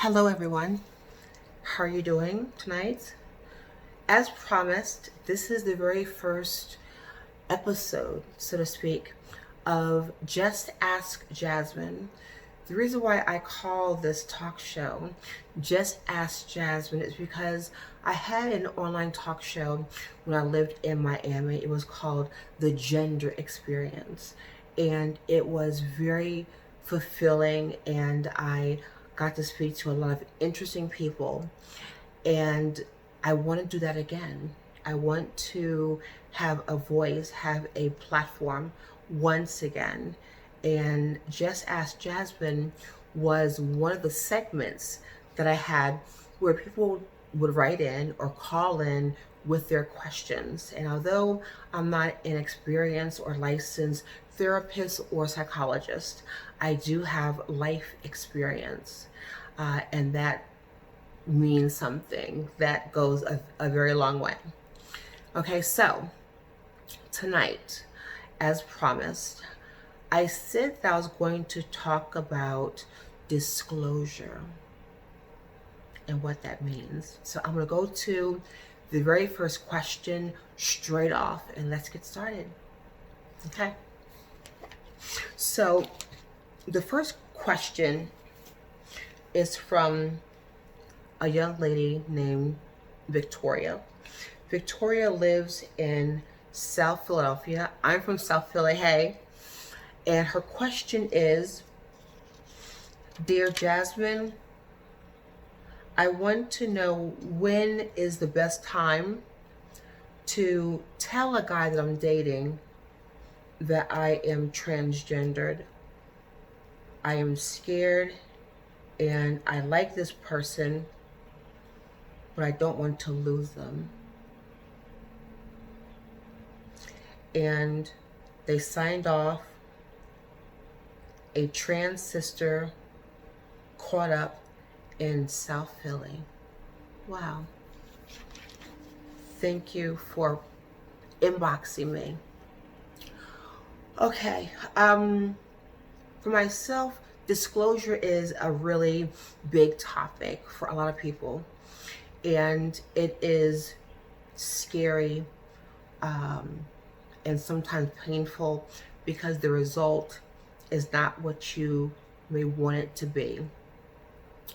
Hello everyone, how are you doing tonight? As promised, this is the very first episode, so to speak, of Just Ask Jasmine. The reason why I call this talk show Just Ask Jasmine is because I had an online talk show when I lived in Miami. It was called The Gender Experience, and it was very fulfilling, and I got to speak to a lot of interesting people, and I want to do that again. I want to have a voice, have a platform once again. And Just Ask Jasmine was one of the segments that I had where people would write in or call in with their questions. And although I'm not an experienced or licensed therapist or psychologist, I do have life experience. And that means something. That goes a very long way. Okay, so tonight, as promised, I said that I was going to talk about disclosure and what that means. So I'm going to go to the very first question straight off, and let's get started. Okay. So the first question is from a young lady named Victoria. Victoria lives in South Philadelphia. I'm from South Philly, hey. And her question is, Dear Jasmine, I want to know when is the best time to tell a guy that I'm dating that I am transgendered. I am scared and I like this person, but I don't want to lose them. And they signed off a trans sister caught up in South Philly. Wow. Thank you for inboxing me. Okay. For myself, disclosure is a really big topic for a lot of people. And it is scary and sometimes painful because the result is not what you may want it to be.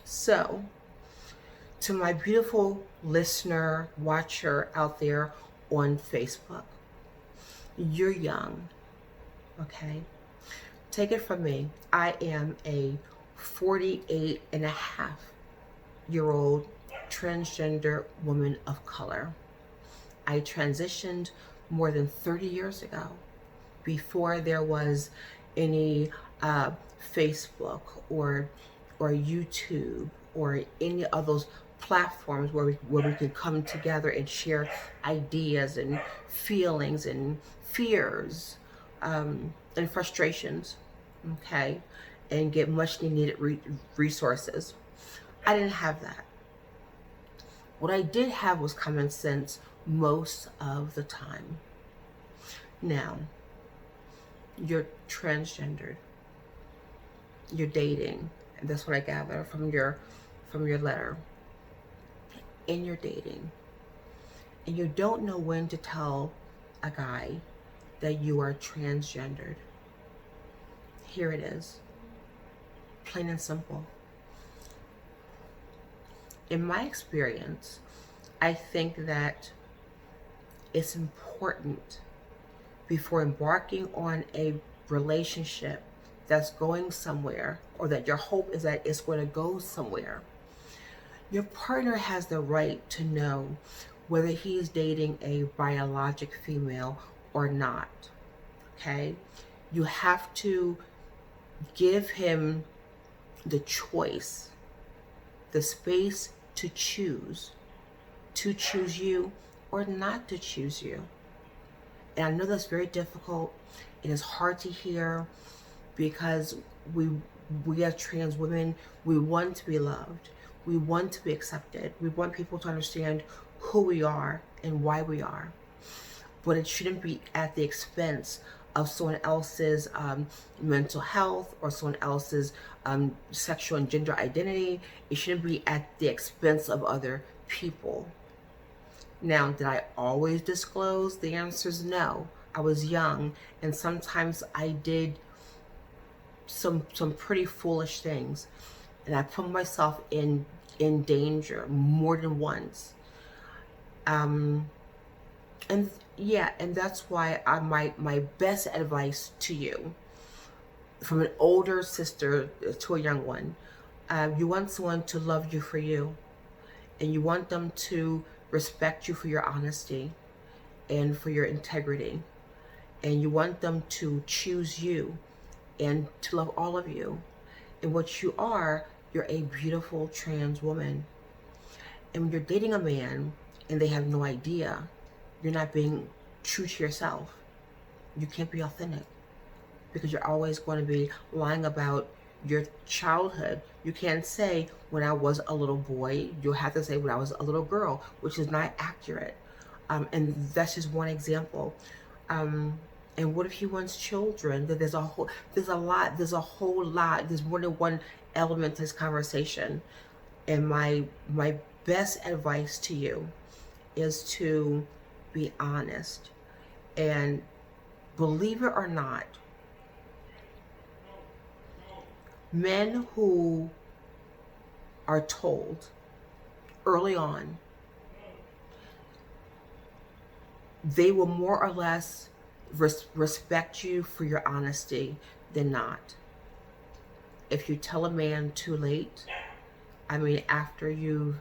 So, to my beautiful listener, watcher out there on Facebook, you're young, okay? Take it from me. I am a 48-and-a-half-year-old transgender woman of color. I transitioned more than 30 years ago, before there was any Facebook or YouTube or any of those platforms where we can come together and share ideas and feelings and fears and frustrations, okay, and get much needed resources. I didn't have that. What I did have was common sense most of the time. Now, you're transgendered. You're dating, and that's what I gather from your letter. And you're dating, and you don't know when to tell a guy that you are transgendered. Here it is, plain and simple. In my experience, I think that it's important, before embarking on a relationship that's going somewhere, or that your hope is that it's going to go somewhere, your partner has the right to know whether he's dating a biologic female or not, okay? You have to give him the choice, the space to choose you or not to choose you. And I know that's very difficult. It is hard to hear because we as trans women, we want to be loved. We want to be accepted. We want people to understand who we are and why we are. But it shouldn't be at the expense of someone else's mental health or someone else's sexual and gender identity. It shouldn't be at the expense of other people. Now, did I always disclose? The answer is no. I was young, and sometimes I did some pretty foolish things, and I put myself in danger more than once. And yeah, and that's why my best advice to you, from an older sister to a young one, you want someone to love you for you, and you want them to respect you for your honesty and for your integrity, and you want them to choose you and to love all of you. And what you are, you're a beautiful trans woman. And when you're dating a man and they have no idea, you're not being true to yourself. You can't be authentic, because you're always going to be lying about your childhood. You can't say when I was a little boy. You'll have to say when I was a little girl, which is not accurate. And that's just one example. And what if he wants children? There's a whole lot. There's more than one element to this conversation. And my best advice to you is to be honest. And believe it or not, men who are told early on, they will more or less respect you for your honesty than not. If you tell a man too late, I mean, after you've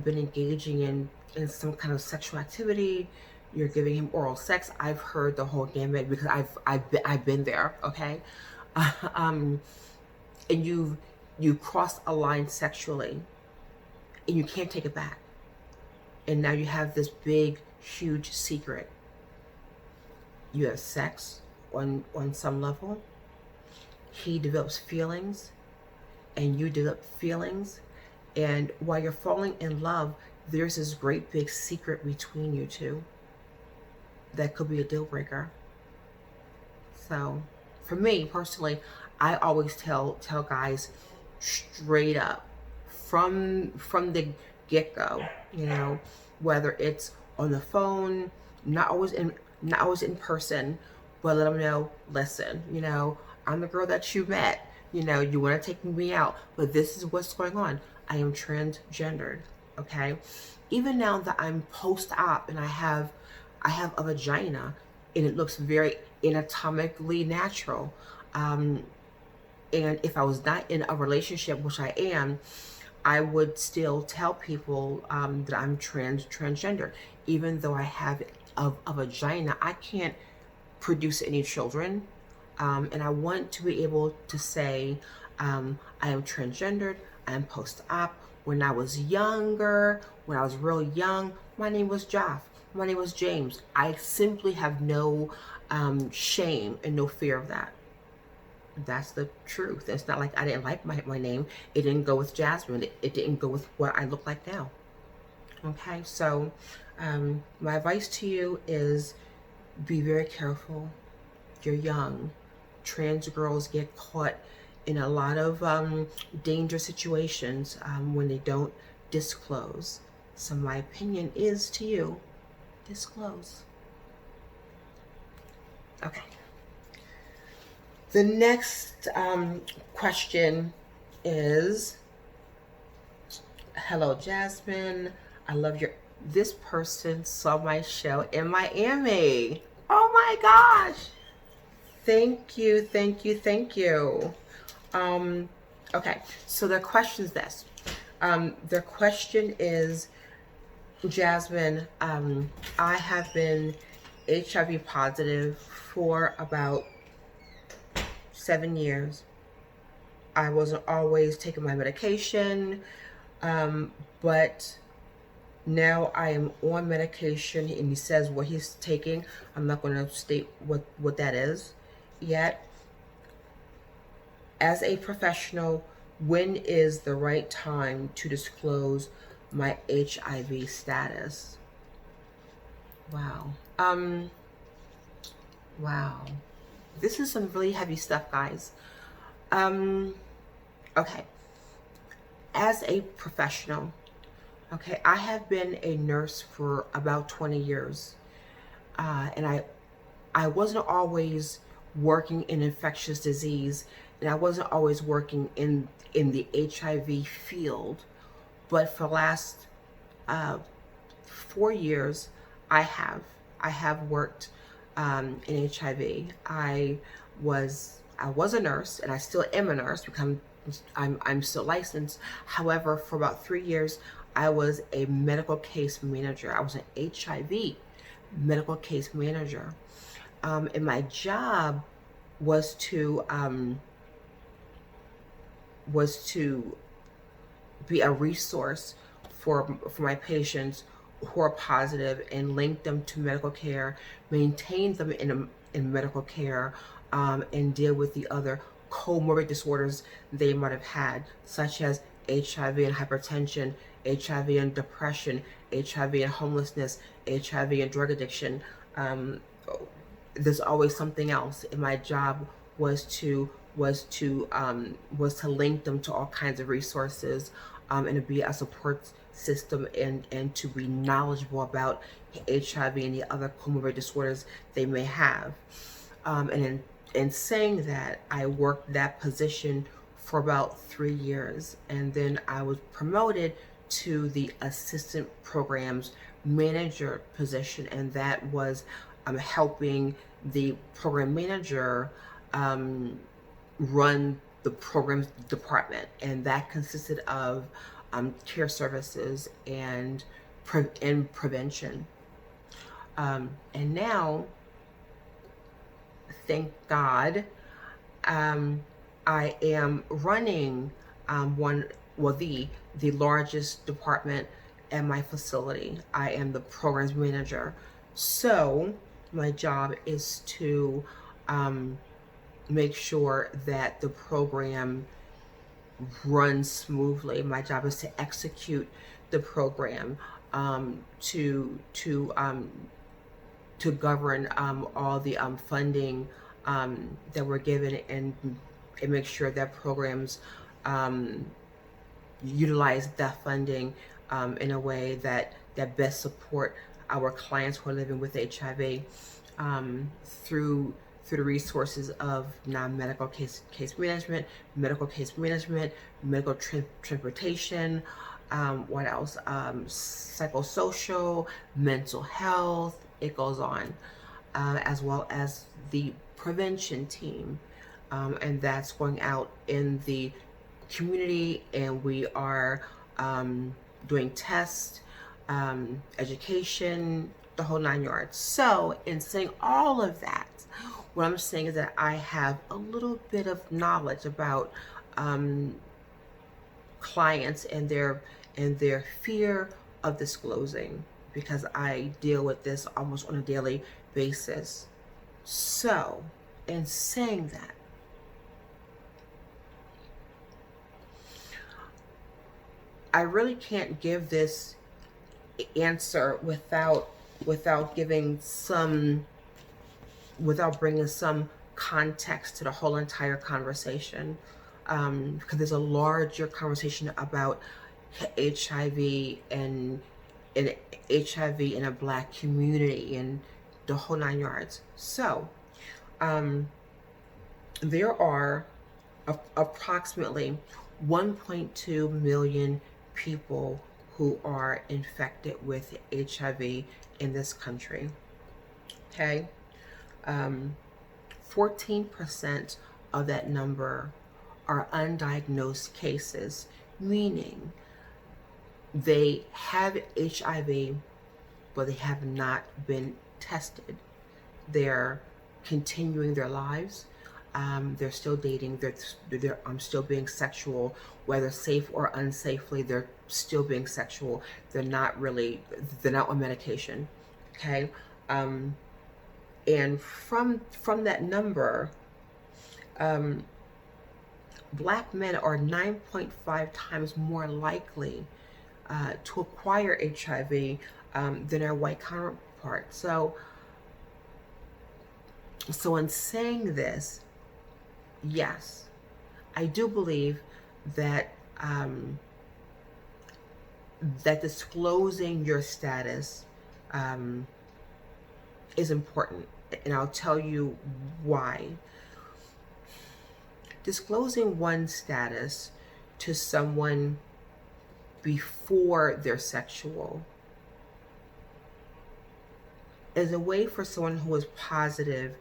been engaging in some kind of sexual activity, you're giving him oral sex. I've heard the whole gamut, because I've been there. Okay, and you crossed a line sexually, and you can't take it back. And now you have this big, huge secret. You have sex on some level. He develops feelings, and you develop feelings. And while you're falling in love, there's this great big secret between you two that could be a deal breaker. So for me personally, I always tell guys straight up from the get-go, whether it's on the phone, not always in person, but let them know, listen, I'm the girl that you met, you want to take me out, but this is what's going on. I am transgendered. Okay, even now that I'm post-op and I have a vagina and it looks very anatomically natural, and if I was not in a relationship, which I am, I would still tell people that I'm transgender. Even though I have a vagina, I can't produce any children, and I want to be able to say I am transgendered. I am post-op. When I was younger, when I was real young, my name was Joff. My name was James. I simply have no shame and no fear of that. That's the truth. It's not like I didn't like my name. It didn't go with Jasmine. It didn't go with what I look like now. Okay, so my advice to you is be very careful. You're young. Trans girls get caught in a lot of dangerous situations when they don't disclose. So my opinion is to you, disclose. Okay. The next question is, hello Jasmine, I love this person saw my show in Miami. Oh my gosh. Thank you. Okay, so the question is this. The question is, Jasmine, I have been HIV positive for about 7 years. I wasn't always taking my medication, but now I am on medication, and he says what he's taking. I'm not going to state what that is yet. As a professional, when is the right time to disclose my HIV status? Wow. Wow. This is some really heavy stuff, guys. Okay, as a professional, okay, I have been a nurse for about 20 years, and I wasn't always working in infectious disease, and I wasn't always working in the HIV field, but for the last uh, 4 years, I have I have worked in HIV. I was a nurse, and I still am a nurse because I'm still licensed. However, for about 3 years, I was a medical case manager. I was an HIV medical case manager, and my job was to be a resource for my patients who are positive and link them to medical care, maintain them in medical care, and deal with the other comorbid disorders they might have had, such as HIV and hypertension, HIV and depression, HIV and homelessness, HIV and drug addiction. Um, there's always something else. And my job was to link them to all kinds of resources, and to be a support system, and to be knowledgeable about HIV and the other comorbid disorders they may have. And in saying that, I worked that position for about 3 years, and then I was promoted to the assistant programs manager position, and that was helping the program manager run the programs department, and that consisted of care services and prevention. And now, thank God, I am running the largest department at my facility. I am the programs manager. So my job is to make sure that the program runs smoothly. My job is to execute the program, to govern all the funding that we're given, and make sure that programs utilize that funding in a way that best support our clients who are living with HIV, through the resources of non-medical case management, medical transportation, what else? Psychosocial, mental health. It goes on, as well as the prevention team, and that's going out in the community, and we are doing tests, education, the whole 9 yards. So in saying all of that, what I'm saying is that I have a little bit of knowledge about clients and their fear of disclosing, because I deal with this almost on a daily basis. So in saying that, I really can't give this answer without bringing some context to the whole entire conversation, because there's a larger conversation about HIV and HIV in a Black community and the whole 9 yards. So there are approximately 1.2 million people who are infected with HIV in this country. Okay, 14% of that number are undiagnosed cases, meaning they have HIV, but they have not been tested. They're continuing their lives. They're still dating. They're still being sexual, whether safe or unsafely. They're still being sexual. They're not on medication. Okay, and from that number, Black men are 9.5 times more likely to acquire HIV than their white counterparts. So in saying this, yes, I do believe that that disclosing your status is important, and I'll tell you why. Disclosing one's status to someone before they're sexual is a way for someone who is positive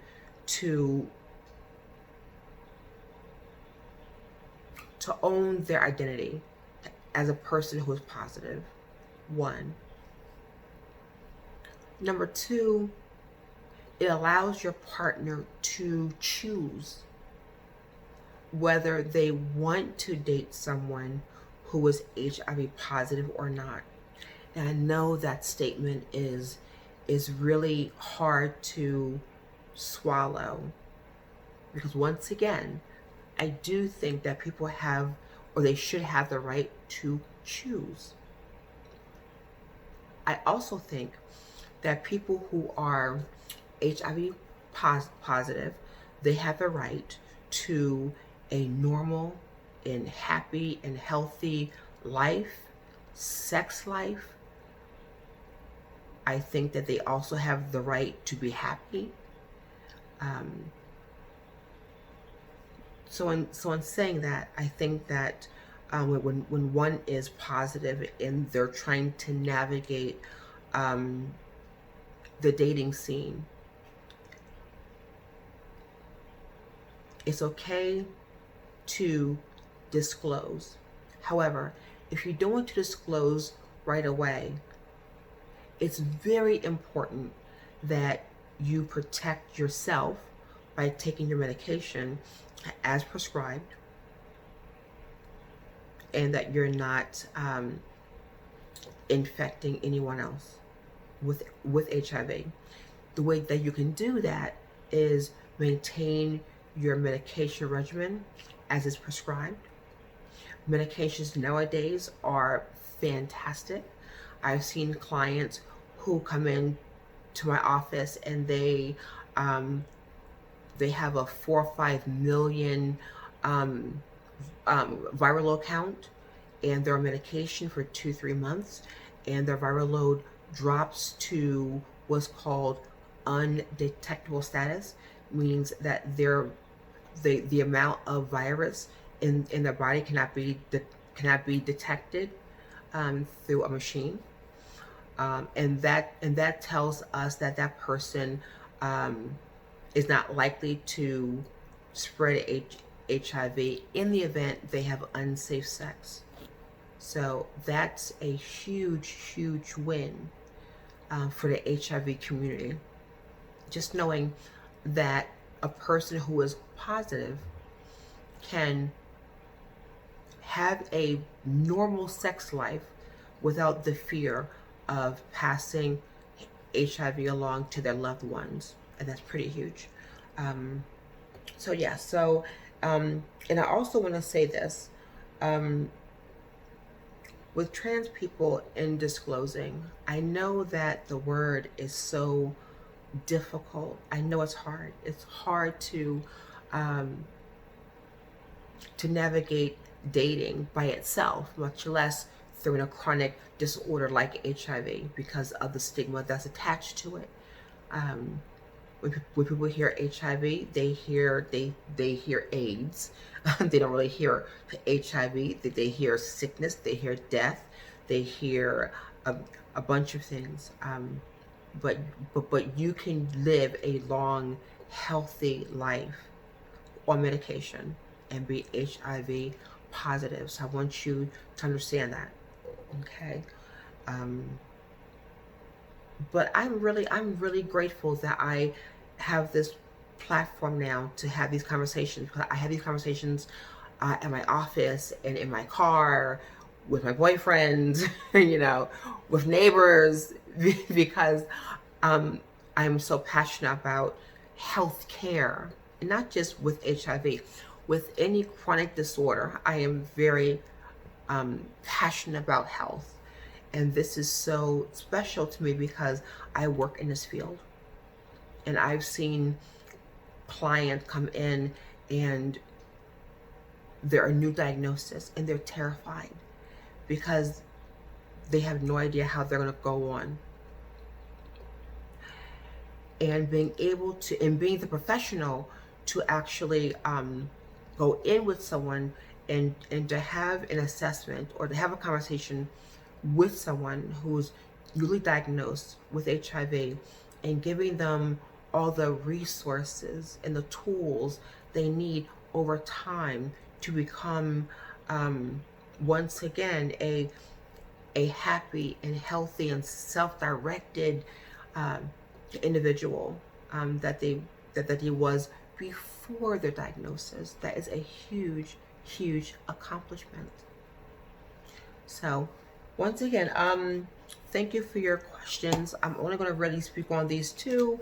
to own their identity as a person who is positive. One. Number two, it allows your partner to choose whether they want to date someone who is HIV positive or not. And I know that statement is really hard to swallow, because once again, I do think that people have, or they should have, the right to choose. I also think that people who are HIV positive, they have the right to a normal and happy and healthy life, sex life. I think that they also have the right to be happy. So in saying that, I think that when one is positive and they're trying to navigate the dating scene, it's okay to disclose. However, if you don't want to disclose right away, it's very important that you protect yourself by taking your medication as prescribed, and that you're not infecting anyone else with HIV. The way that you can do that is maintain your medication regimen as is prescribed. Medications nowadays are fantastic. I've seen clients who come in to my office and they have a 4 or 5 million viral load count, and they're on medication for 2-3 months, and their viral load drops to what's called undetectable status, means that the amount of virus in their body cannot be detected through a machine, and that tells us that that person is not likely to spread HIV in the event they have unsafe sex. So that's a huge win for the HIV community. Just knowing that a person who is positive can have a normal sex life without the fear of passing HIV along to their loved ones, and that's pretty huge. So yeah, and I also want to say this, with trans people in disclosing, I know that the word is so difficult. I know it's hard. It's hard to navigate dating by itself, much less through a chronic disorder like HIV, because of the stigma that's attached to it. When people hear HIV, they hear AIDS. They don't really hear HIV. They hear sickness. They hear death. They hear a bunch of things. But you can live a long, healthy life on medication and be HIV positive. So I want you to understand that. Okay. But I'm really grateful that I have this platform now to have these conversations. I have these conversations at my office and in my car, with my boyfriend, with neighbors, because I'm so passionate about health care, and not just with HIV, with any chronic disorder. I am very passionate about health. And this is so special to me because I work in this field. And I've seen clients come in and there are new diagnoses and they're terrified because they have no idea how they're going to go on. And being able to, and being the professional to actually go in with someone and to have an assessment or to have a conversation with someone who's newly diagnosed with HIV and giving them all the resources and the tools they need over time to become once again a happy and healthy and self-directed individual that he was before their diagnosis. That is a huge accomplishment. So once again, thank you for your questions. I'm only going to really speak on these two.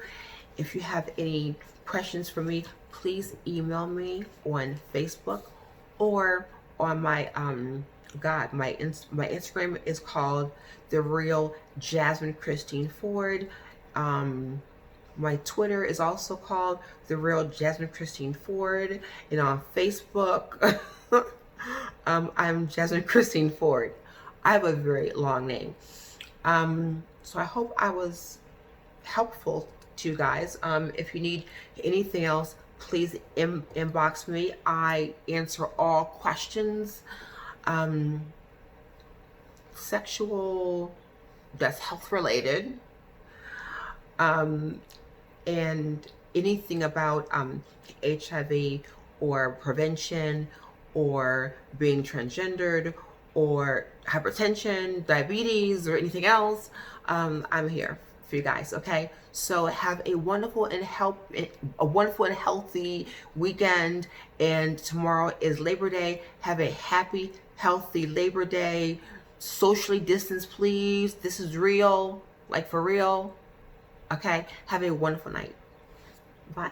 If you have any questions for me, please email me on Facebook or on my my Instagram is called The Real Jasmine Christine Ford. My Twitter is also called The Real Jasmine Christine Ford, and on Facebook I'm Jasmine Christine Ford. I have a very long name. So I hope I was helpful to you guys. If you need anything else, please inbox me. I answer all questions. Sexual, that's health related. And anything about HIV or prevention or being transgendered or hypertension, diabetes, or anything else, I'm here for you guys. Okay, so have a wonderful and healthy weekend. And tomorrow is Labor Day. Have a happy, healthy Labor Day. Socially distance, please. This is real, like for real. Okay, have a wonderful night. Bye.